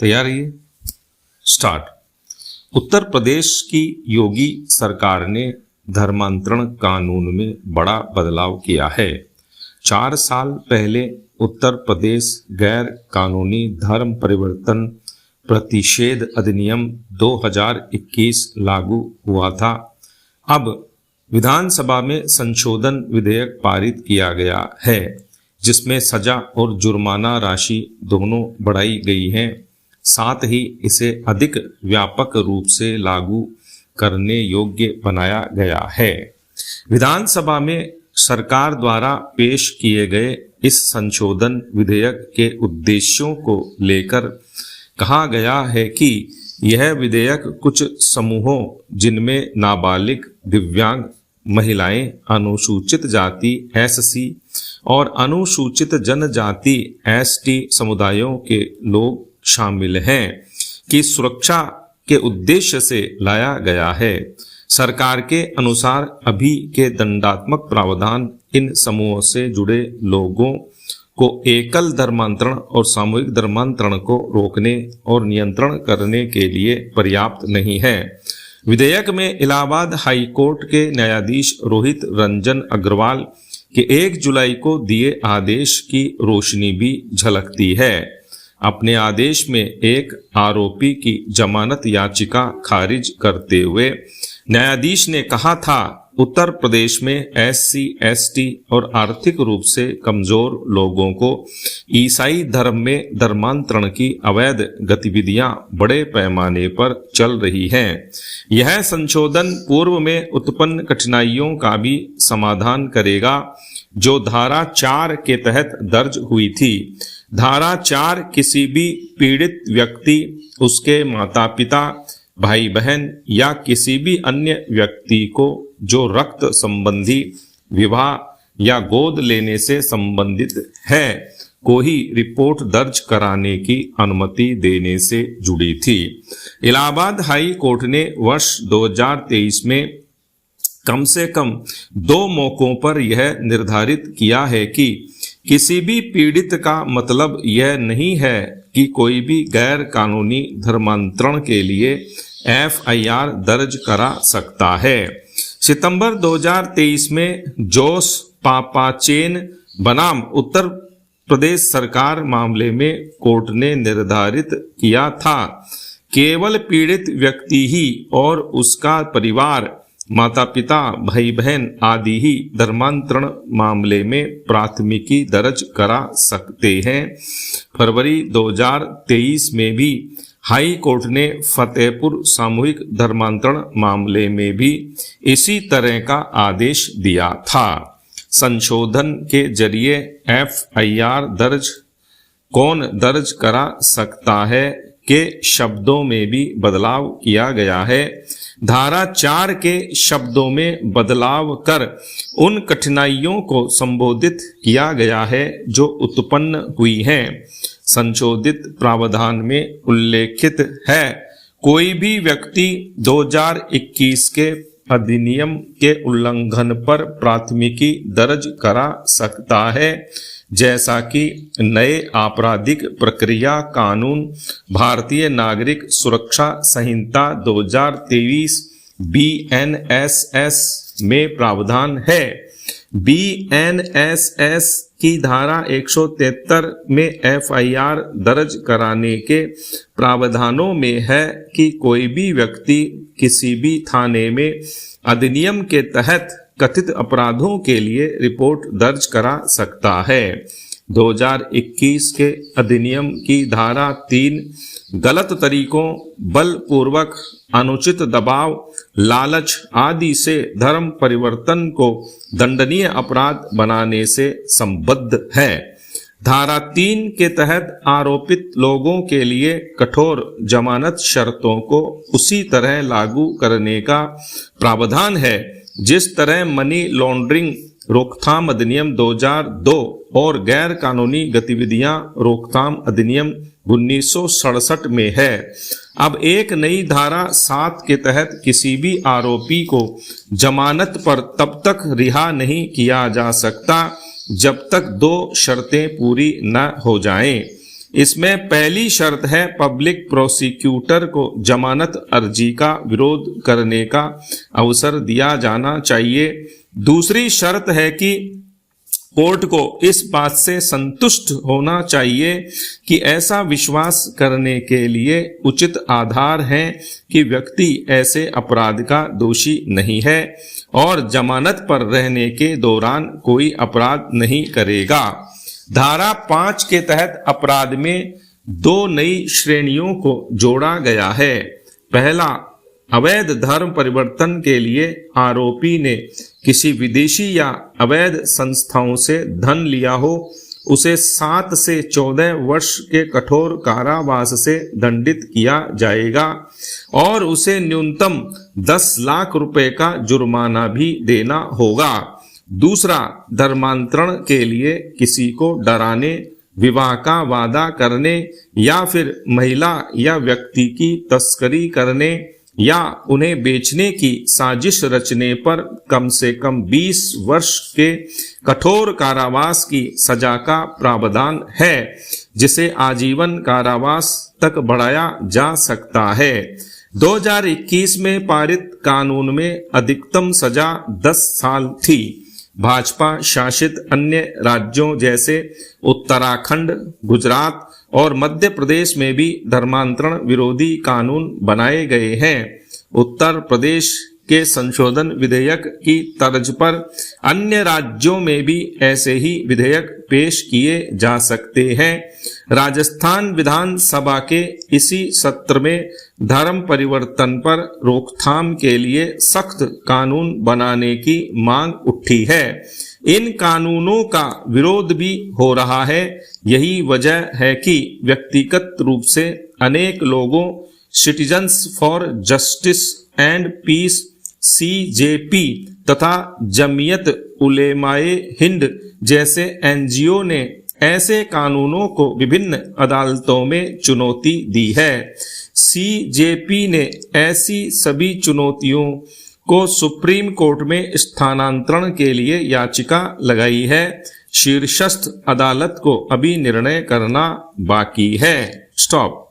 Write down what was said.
तैयार है? स्टार्ट। उत्तर प्रदेश की योगी सरकार ने धर्मांतरण कानून में बड़ा बदलाव किया है। 4 साल पहले उत्तर प्रदेश गैर कानूनी धर्म परिवर्तन प्रतिषेध अधिनियम 2021 लागू हुआ था। अब विधानसभा में संशोधन विधेयक पारित किया गया है, जिसमें सजा और जुर्माना राशि दोनों बढ़ाई गई हैं। साथ ही इसे अधिक व्यापक रूप से लागू करने योग्य बनाया गया है। विधानसभा में सरकार द्वारा पेश किए गए इस संशोधन विधेयक के उद्देश्यों को लेकर कहा गया है कि यह विधेयक कुछ समूहों, जिनमें नाबालिग, दिव्यांग, महिलाएं, अनुसूचित जाति एससी और अनुसूचित जनजाति एसटी समुदायों के लोग शामिल हैं, की सुरक्षा के उद्देश्य से लाया गया है। सरकार के अनुसार अभी के दंडात्मक प्रावधान इन समूहों से जुड़े लोगों को एकल धर्मांतरण और सामूहिक धर्मांतरण को रोकने और नियंत्रण करने के लिए पर्याप्त नहीं है। विधेयक में इलाहाबाद हाई कोर्ट के न्यायाधीश रोहित रंजन अग्रवाल के 1 जुलाई को दिए आदेश की रोशनी भी झलकती है। अपने आदेश में एक आरोपी की जमानत याचिका खारिज करते हुए न्यायाधीश ने कहा था, उत्तर प्रदेश में एससी, एसटी और आर्थिक रूप से कमजोर लोगों को ईसाई धर्म में धर्मांतरण की अवैध गतिविधियां बड़े पैमाने पर चल रही हैं। यह संशोधन पूर्व में उत्पन्न कठिनाइयों का भी समाधान करेगा, जो धारा 4 के तहत दर्ज हुई थी। धारा 4 किसी भी पीड़ित व्यक्ति, उसके माता पिता, भाई बहन या किसी भी अन्य व्यक्ति को जो रक्त संबंधी, विवाह या गोद लेने से संबंधित है, को ही रिपोर्ट दर्ज कराने की अनुमति देने से जुड़ी थी। इलाहाबाद हाई कोर्ट ने वर्ष 2023 में कम से कम 2 मौकों पर यह निर्धारित किया है कि किसी भी पीड़ित का मतलब यह नहीं है कि कोई भी गैर कानूनी धर्मांतरण के लिए एफआईआर दर्ज करा सकता है। सितंबर 2023 में जोस पापाचेन बनाम उत्तर प्रदेश सरकार मामले में कोर्ट ने निर्धारित किया था, केवल पीड़ित व्यक्ति ही और उसका परिवार, माता पिता, भाई बहन आदि ही धर्मांतरण मामले में प्राथमिकी दर्ज करा सकते हैं। फरवरी 2023 में भी हाई कोर्ट ने फतेहपुर सामूहिक धर्मांतरण मामले में भी इसी तरह का आदेश दिया था। संशोधन के जरिए एफआईआर कौन दर्ज करा सकता है के शब्दों में भी बदलाव किया गया है। धारा 4 के शब्दों में बदलाव कर उन कठिनाइयों को संबोधित किया गया है जो उत्पन्न हुई हैं। संशोधित प्रावधान में उल्लेखित है, कोई भी व्यक्ति 2021 के अधिनियम के उल्लंघन पर प्राथमिकी दर्ज करा सकता है, जैसा कि नए आपराधिक प्रक्रिया कानून, भारतीय नागरिक सुरक्षा संहिता 2023 BNSS में प्रावधान है। BNSS की धारा 173 में एफआईआर दर्ज कराने के प्रावधानों में है कि कोई भी व्यक्ति किसी भी थाने में अधिनियम के तहत कथित अपराधों के लिए रिपोर्ट दर्ज करा सकता है। 2021 के अधिनियम की धारा 3 गलत तरीकों, बलपूर्वक, अनुचित दबाव, लालच आदि से धर्म परिवर्तन को दंडनीय अपराध बनाने से संबद्ध है। धारा 3 के तहत आरोपित लोगों के लिए कठोर जमानत शर्तों को उसी तरह लागू करने का प्रावधान है जिस तरह मनी लॉन्ड्रिंग रोकथाम अधिनियम 2002 और गैर कानूनी गतिविधियां रोकथाम अधिनियम 1967 में है। अब एक नई धारा 7 के तहत किसी भी आरोपी को जमानत पर तब तक रिहा नहीं किया जा सकता जब तक 2 शर्तें पूरी न हो जाएं। इसमें पहली शर्त है पब्लिक प्रोसिक्यूटर को जमानत अर्जी का विरोध करने का अवसर दिया जाना चाहिए। दूसरी शर्त है कि कोर्ट को इस बात से संतुष्ट होना चाहिए कि ऐसा विश्वास करने के लिए उचित आधार है कि व्यक्ति ऐसे अपराध का दोषी नहीं है और जमानत पर रहने के दौरान कोई अपराध नहीं करेगा। धारा 5 के तहत अपराध में 2 नई श्रेणियों को जोड़ा गया है। पहला, अवैध धर्म परिवर्तन के लिए आरोपी ने किसी विदेशी या अवैध संस्थाओं से धन लिया हो, उसे 7 से 14 वर्ष के कठोर कारावास से दंडित किया जाएगा और उसे न्यूनतम 10 लाख रुपए का जुर्माना भी देना होगा। दूसरा, धर्मांतरण के लिए किसी को डराने, विवाह का वादा करने या फिर महिला या व्यक्ति की तस्करी करने या उन्हें बेचने की साजिश रचने पर कम से कम 20 वर्ष के कठोर कारावास की सजा का प्रावधान है, जिसे आजीवन कारावास तक बढ़ाया जा सकता है। 2021 में पारित कानून में अधिकतम सजा 10 साल थी। भाजपा शासित अन्य राज्यों जैसे उत्तराखंड, गुजरात और मध्य प्रदेश में भी धर्मांतरण विरोधी कानून बनाए गए हैं। उत्तर प्रदेश के संशोधन विधेयक की तर्ज पर अन्य राज्यों में भी ऐसे ही विधेयक पेश किए जा सकते हैं। राजस्थान विधानसभा के इसी सत्र में धर्म परिवर्तन पर रोकथाम के लिए सख्त कानून बनाने की मांग उठी है। इन कानूनों का विरोध भी हो रहा है। यही वजह है कि व्यक्तिगत रूप से अनेक लोगों citizens for justice and peace CJP तथा जमीयत उलेमाए हिंद जैसे NGO ने ऐसे कानूनों को विभिन्न अदालतों में चुनौती दी है। CJP ने ऐसी सभी चुनौतियों को सुप्रीम कोर्ट में स्थानांतरण के लिए याचिका लगाई है। शीर्षस्थ अदालत को अभी निर्णय करना बाकी है। स्टॉप।